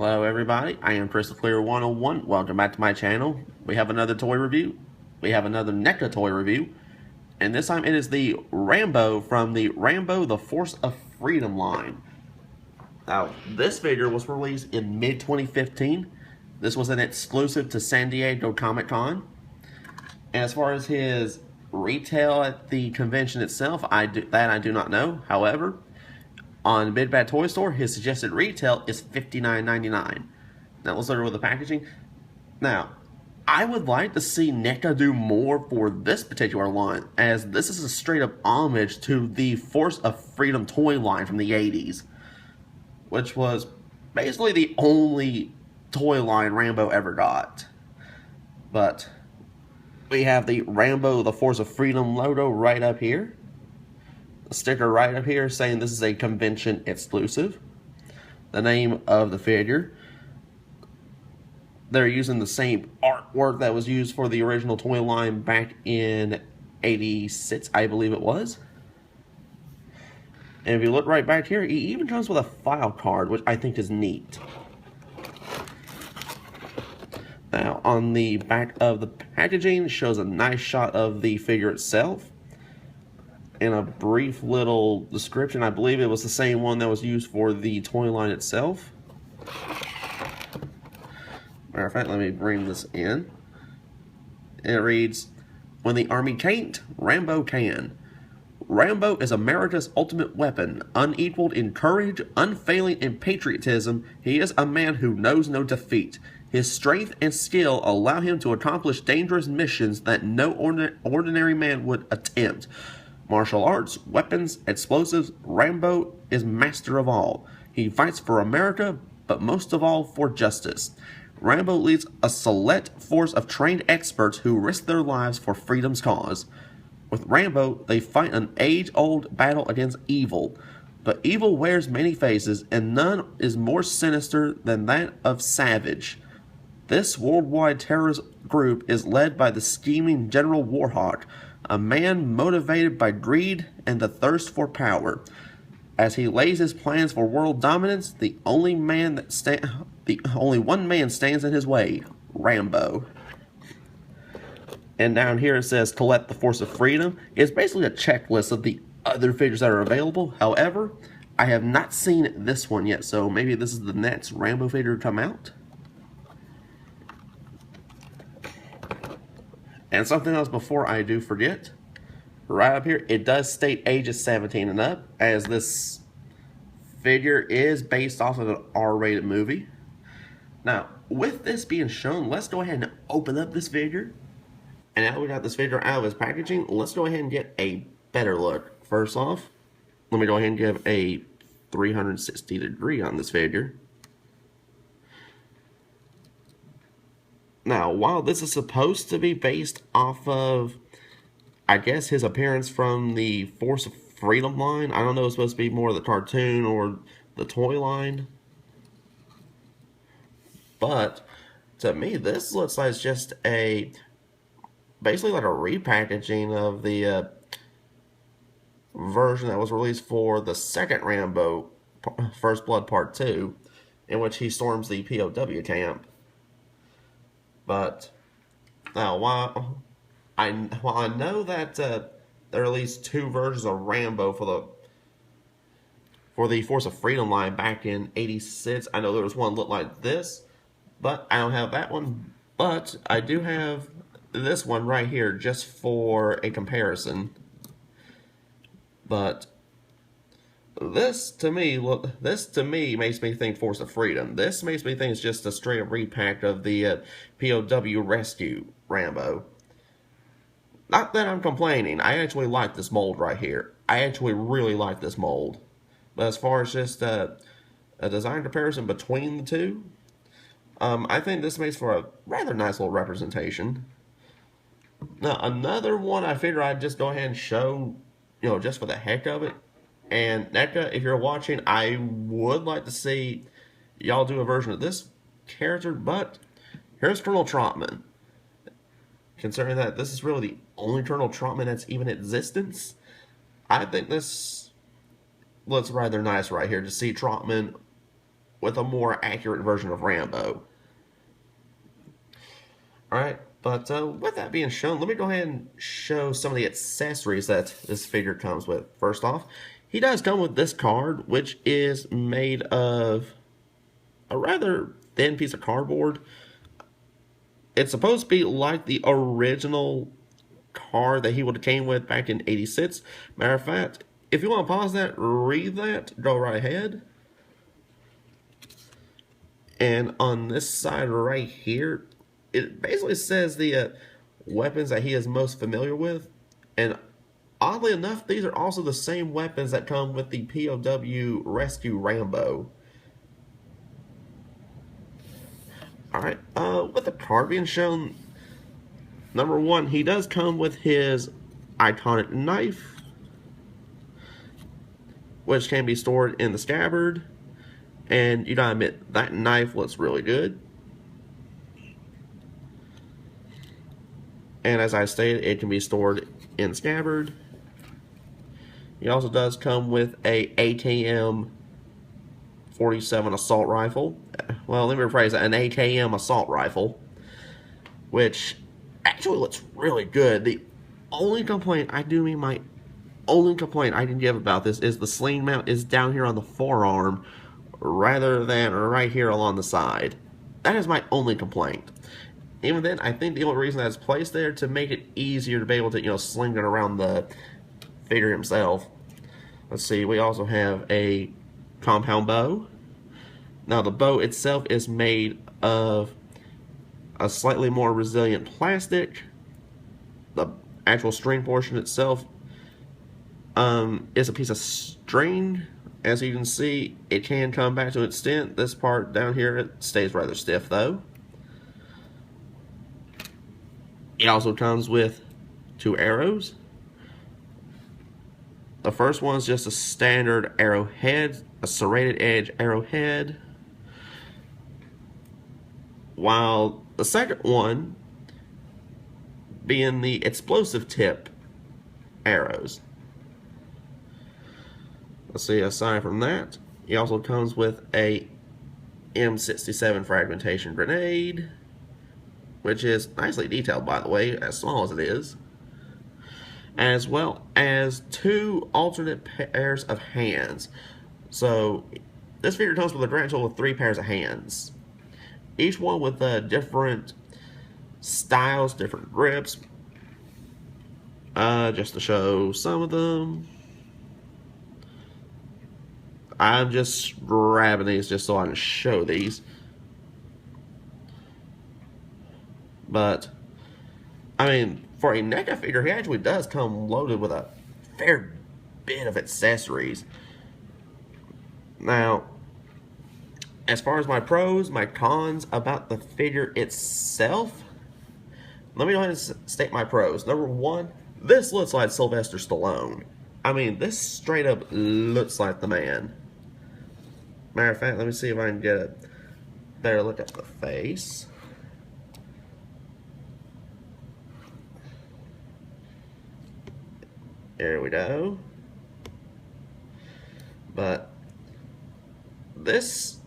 Hello everybody, I am Crystal Clear 101. Welcome back to my channel. We have another toy review. We have another NECA toy review. And this time it is the Rambo from the Rambo The Force of Freedom line. Now, this figure was released in mid-2015. This was an exclusive to San Diego Comic-Con. And as far as his retail at the convention itself, I do not know. However, on Big Bad Toy Store, his suggested retail is $59.99. Now let's start with the packaging. Now, I would like to see NECA do more for this particular line, as this is a straight up homage to the Force of Freedom toy line from the 80s, which was basically the only toy line Rambo ever got. But we have the Rambo The Force of Freedom logo right up here. Sticker right up here saying this is a convention exclusive. The name of the figure. They're using the same artwork that was used for the original toy line back in '86, I believe it was. And if you look right back here, he even comes with a file card, which I think is neat. Now, on the back of the packaging, shows a nice shot of the figure itself. In a brief little description, I believe it was the same one that was used for the toy line itself. Matter of fact, let me bring this in. It reads, "When the Army can't, Rambo can. Rambo is America's ultimate weapon. Unequaled in courage, unfailing in patriotism, he is a man who knows no defeat. His strength and skill allow him to accomplish dangerous missions that no ordinary man would attempt. Martial arts, weapons, explosives, Rambo is master of all. He fights for America, but most of all for justice. Rambo leads a select force of trained experts who risk their lives for freedom's cause. With Rambo, they fight an age-old battle against evil. But evil wears many faces, and none is more sinister than that of Savage. This worldwide terrorist group is led by the scheming General Warhawk, a man motivated by greed and the thirst for power. As he lays his plans for world dominance, the only one man stands in his way, Rambo." And down here it says, "Collect the Force of Freedom." It's basically a checklist of the other figures that are available. However, I have not seen this one yet, so maybe this is the next Rambo figure to come out. And something else before I do forget, right up here, it does state ages 17 and up, as this figure is based off of an R-rated movie. Now, with this being shown, let's go ahead and open up this figure. And now we got this figure out of its packaging, let's go ahead and get a better look. First off, let me go ahead and give a 360 degree on this figure. Now, while this is supposed to be based off of, I guess, his appearance from the Force of Freedom line, I don't know if it's supposed to be more the cartoon or the toy line. But, to me, this looks like it's just basically like a repackaging of the version that was released for the second Rambo, First Blood Part 2, in which he storms the POW camp. But now, while I know that there are at least two versions of Rambo for the Force of Freedom line back in '86. I know there was one that looked like this, but I don't have that one. But I do have this one right here just for a comparison. But this to me makes me think Force of Freedom. This makes me think it's just a straight up repack of the POW Rescue Rambo. Not that I'm complaining. I actually like this mold right here. I actually really like this mold. But as far as just a design comparison between the two, I think this makes for a rather nice little representation. Now, another one I figure I'd just go ahead and show, just for the heck of it. And NECA, if you're watching, I would like to see y'all do a version of this character, but here's Colonel Trotman. Considering that this is really the only Colonel Trotman that's even in existence, I think this looks rather nice right here to see Trotman with a more accurate version of Rambo. Alright, but with that being shown, let me go ahead and show some of the accessories that this figure comes with. First off, he does come with this card, which is made of a rather thin piece of cardboard. It's supposed to be like the original card that he would have came with back in '86. Matter of fact, if you want to pause that, read that, go right ahead. And on this side right here, it basically says the weapons that he is most familiar with. And oddly enough, these are also the same weapons that come with the POW Rescue Rambo. Alright, with the card being shown, number one, he does come with his iconic knife, which can be stored in the scabbard. And you gotta admit, that knife looks really good. And as I stated, it can be stored in the scabbard. He also does come with a AKM 47 assault rifle. Well, let me rephrase that, an AKM assault rifle, which actually looks really good. The only complaint, my only complaint I can give about this is the sling mount is down here on the forearm rather than right here along the side. That is my only complaint. Even then, I think the only reason that's placed there to make it easier to be able to, sling it around the figure himself. Let's see, we also have a compound bow. Now, the bow itself is made of a slightly more resilient plastic. The actual string portion itself is a piece of string. As you can see, it can come back to an extent. This part down here, it stays rather stiff though. It also comes with 2 arrows. The first one is just a standard arrowhead, a serrated edge arrowhead, while the second one being the explosive tip arrows. Let's see, aside from that, he also comes with a M67 Fragmentation Grenade, which is nicely detailed, by the way, as small as it is, as well as 2 alternate pairs of hands. So this figure comes with a grand total of 3 pairs of hands, each one with different styles, different grips. Just to show some of them, I'm just grabbing these just so I can show these. But, I mean, for a NECA figure, he actually does come loaded with a fair bit of accessories. Now, as far as my pros, my cons about the figure itself, let me go ahead and state my pros. Number one, this looks like Sylvester Stallone. I mean, this straight up looks like the man. Matter of fact, let me see if I can get a better look at the face. There we go. But this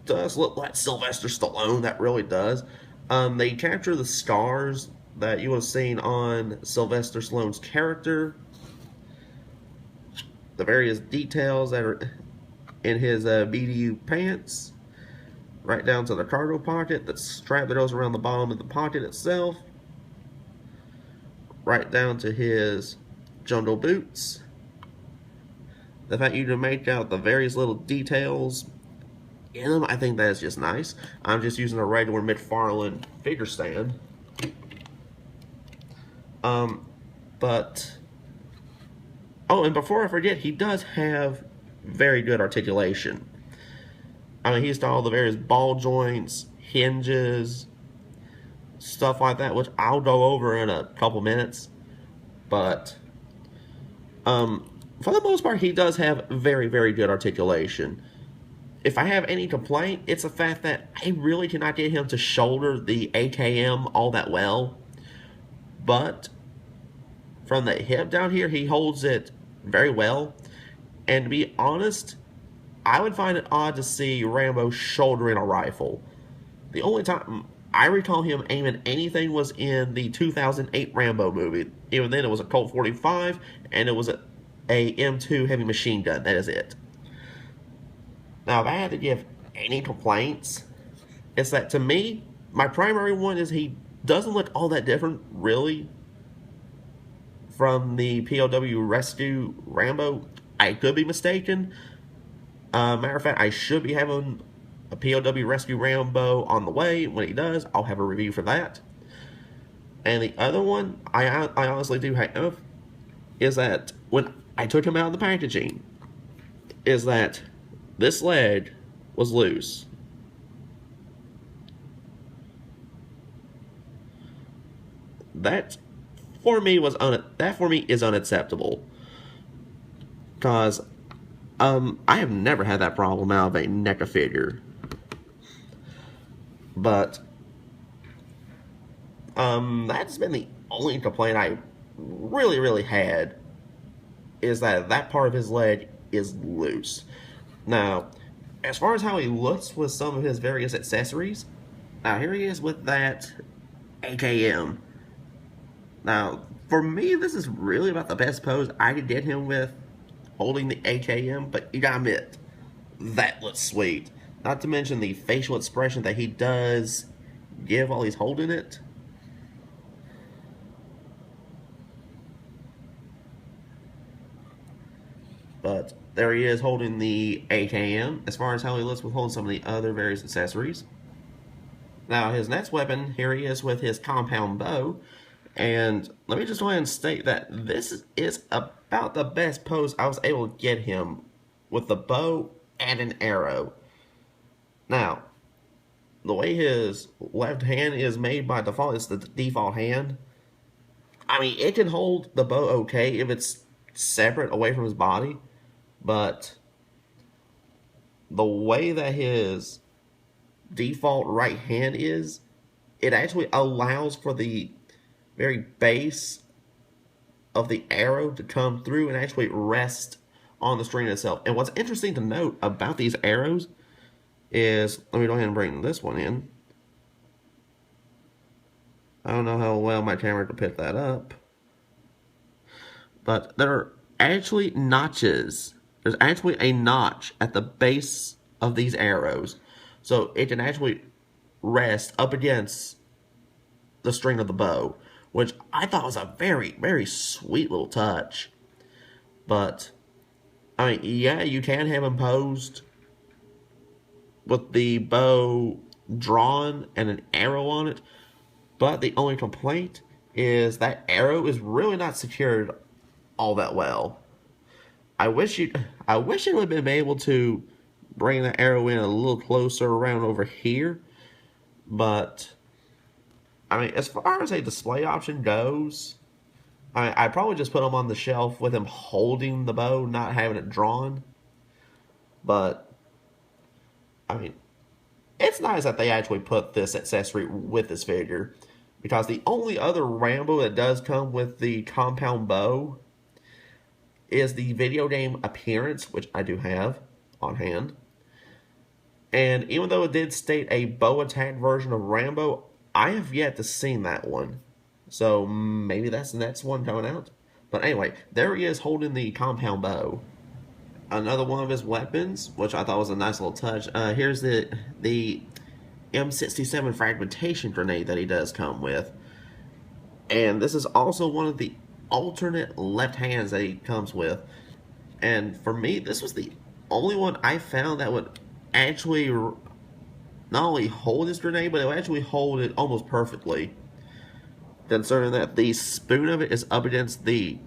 does look like Sylvester Stallone, that really does. They capture the scars that you would have seen on Sylvester Stallone's character, the various details that are in his BDU pants, right down to the cargo pocket, the strap that goes around the bottom of the pocket itself, right down to his jungle boots. The fact you can make out the various little details in them, I think that is just nice. I'm just using a regular McFarlane figure stand. But, oh, and before I forget, he does have very good articulation. I mean, he's got all the various ball joints, hinges, stuff like that, which I'll go over in a couple minutes. But, for the most part, he does have very, very good articulation. If I have any complaint, it's the fact that I really cannot get him to shoulder the AKM all that well. But from the hip down here, he holds it very well. And to be honest, I would find it odd to see Rambo shouldering a rifle. The only time I recall him aiming anything was in the 2008 Rambo movie. Even then, it was a Colt 45 and it was a M2 heavy machine gun. That is it. Now, if I had to give any complaints, it's that to me, my primary one is he doesn't look all that different, really, from the POW Rescue Rambo. I could be mistaken. Matter of fact, I should be having a POW Rescue Rambo on the way. When he does, I'll have a review for that. And the other one I honestly do have is that when I took him out of the packaging, is that this leg was loose. That for me is unacceptable, because I have never had that problem out of a NECA figure. But that's been the only complaint I really had, is that part of his leg is loose. Now, as far as how he looks with some of his various accessories, now here he is with that AKM. Now, for me, this is really about the best pose I could get him with, holding the AKM, but you gotta admit, that looks sweet. Not to mention the facial expression that he does give while he's holding it. But there he is holding the AKM, as far as how he looks with holding some of the other various accessories. Now, his next weapon, here he is with his compound bow. And let me just go ahead and state that this is about the best pose I was able to get him with the bow and an arrow. Now, the way his left hand is made by default, it's the default hand. I mean, it can hold the bow okay if it's separate away from his body, but the way that his default right hand is, it actually allows for the very base of the arrow to come through and actually rest on the string itself. And what's interesting to note about these arrows is, let me go ahead and bring this one in. I don't know how well my camera can pick that up, but there are actually notches. There's actually a notch at the base of these arrows, so it can actually rest up against the string of the bow, which I thought was a very sweet little touch. But I mean, yeah, you can have him posed with the bow drawn and an arrow on it, but the only complaint is that arrow is really not secured all that well. I wish it would have been able to bring the arrow in a little closer around over here, but I mean, as far as a display option goes, I'd probably just put him on the shelf with him holding the bow, not having it drawn. But I mean, it's nice that they actually put this accessory with this figure, because the only other Rambo that does come with the compound bow is the video game Appearance, which I do have on hand. And even though it did state a bow attack version of Rambo, I have yet to see that one. So maybe that's the next one coming out. But anyway, there he is holding the compound bow. Another one of his weapons, which I thought was a nice little touch. Here's the M67 Fragmentation Grenade that he does come with. And this is also one of the alternate left hands that he comes with. And for me, this was the only one I found that would actually not only hold this grenade, but it would actually hold it almost perfectly, considering that the spoon of it is up against the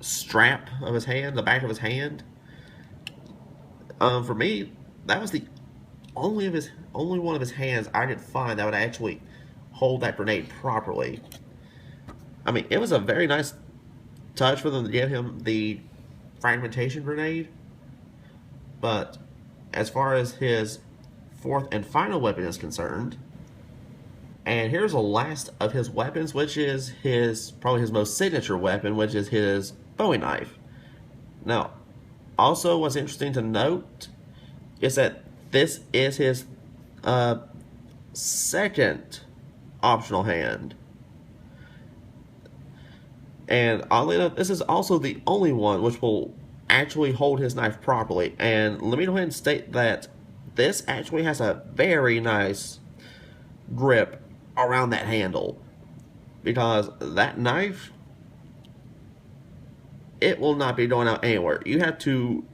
strap of his hand, the back of his hand. For me, that was the only one of his hands I could find that would actually hold that grenade properly. I mean, it was a very nice touch for them to give him the Fragmentation Grenade, but as far as his fourth and final weapon is concerned, and here's the last of his weapons, which is probably his most signature weapon, which is his Bowie Knife. Now, also what's interesting to note is that this is his second optional hand. And oddly enough, this is also the only one which will actually hold his knife properly. And let me go ahead and state that this actually has a very nice grip around that handle. Because that knife, it will not be going out anywhere. You have to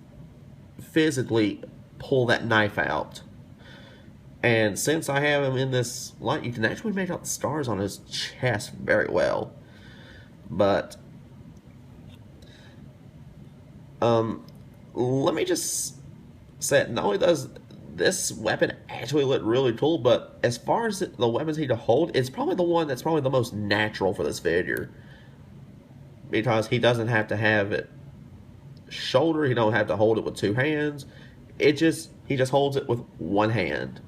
physically pull that knife out. And since I have him in this light, you can actually make out the scars on his chest very well. But let me just say, not only does this weapon actually look really cool, but as far as the weapons he to hold, it's probably the one that's probably the most natural for this figure. Because he doesn't have to have it shoulder, he don't have to hold it with two hands. He just holds it with one hand.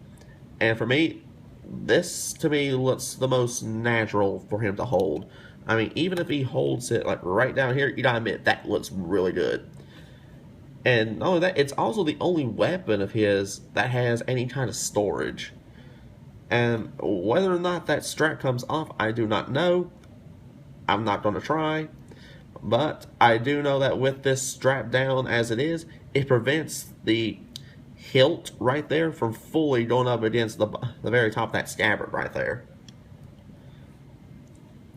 And for me, this to me looks the most natural for him to hold. I mean, even if he holds it like right down here, you gotta admit that looks really good. And not only that, it's also the only weapon of his that has any kind of storage. And whether or not that strap comes off, I do not know. I'm not going to try. But I do know that with this strap down as it is, it prevents the hilt right there from fully going up against the very top of that scabbard right there.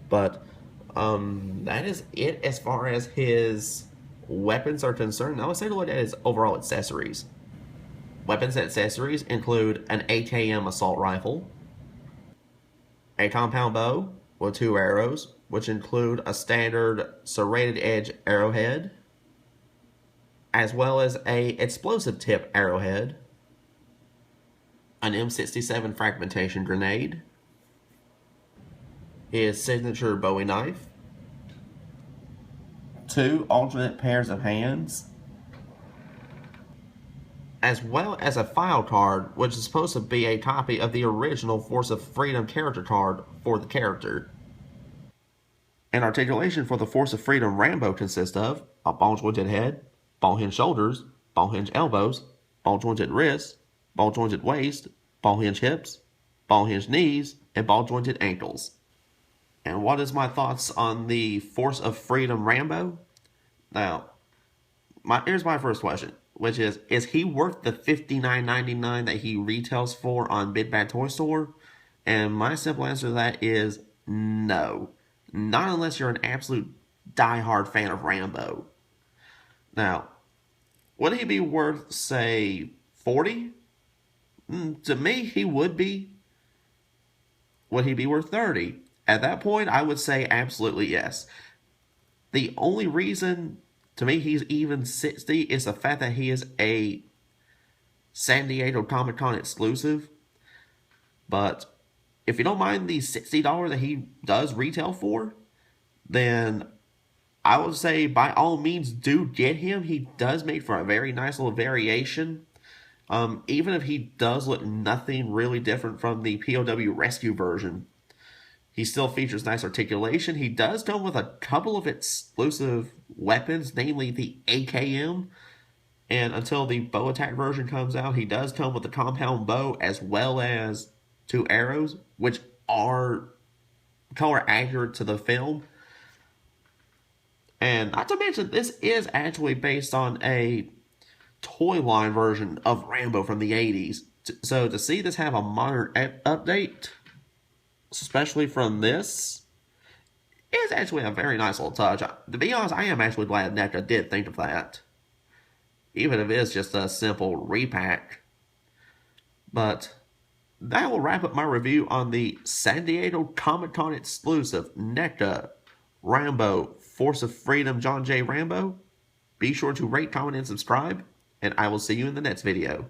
But that is it as far as his weapons are concerned. Now let's take a look at his overall accessories. Weapons and accessories include an AKM assault rifle, a compound bow with 2 arrows, which include a standard serrated edge arrowhead, as well as a explosive tip arrowhead, an M67 Fragmentation Grenade, his signature Bowie Knife, 2 alternate pairs of hands, as well as a file card, which is supposed to be a copy of the original Force of Freedom character card for the character. An articulation for the Force of Freedom Rambo consists of a ball-jointed head, ball-hinged shoulders, ball-hinged elbows, ball-jointed wrists, ball-jointed waist, ball-hinged hips, ball-hinged knees, and ball-jointed ankles. And what is my thoughts on the Force of Freedom Rambo? Now, here's my first question, which is he worth the $59.99 that he retails for on Big Bad Toy Store? And my simple answer to that is no. Not unless you're an absolute diehard fan of Rambo. Now, would he be worth, say, $40? To me, he would be. Would he be worth $30? At that point, I would say absolutely yes. The only reason, to me, he's even $60 is the fact that he is a San Diego Comic-Con exclusive. But if you don't mind the $60 that he does retail for, then I would say by all means do get him. He does make for a very nice little variation. Even if he does look nothing really different from the POW Rescue version, he still features nice articulation. He does come with a couple of exclusive weapons, namely the AKM. And until the bow attack version comes out, he does come with the compound bow as well as 2 arrows, which are color accurate to the film. And not to mention, this is actually based on a toy line version of Rambo from the 80s. So to see this have a modern update, especially from this, is actually a very nice little touch. To be honest, I am actually glad NECA did think of that. Even if it is just a simple repack. But that will wrap up my review on the San Diego Comic-Con exclusive NECA Rambo Force of Freedom John J. Rambo. Be sure to rate, comment, and subscribe, and I will see you in the next video.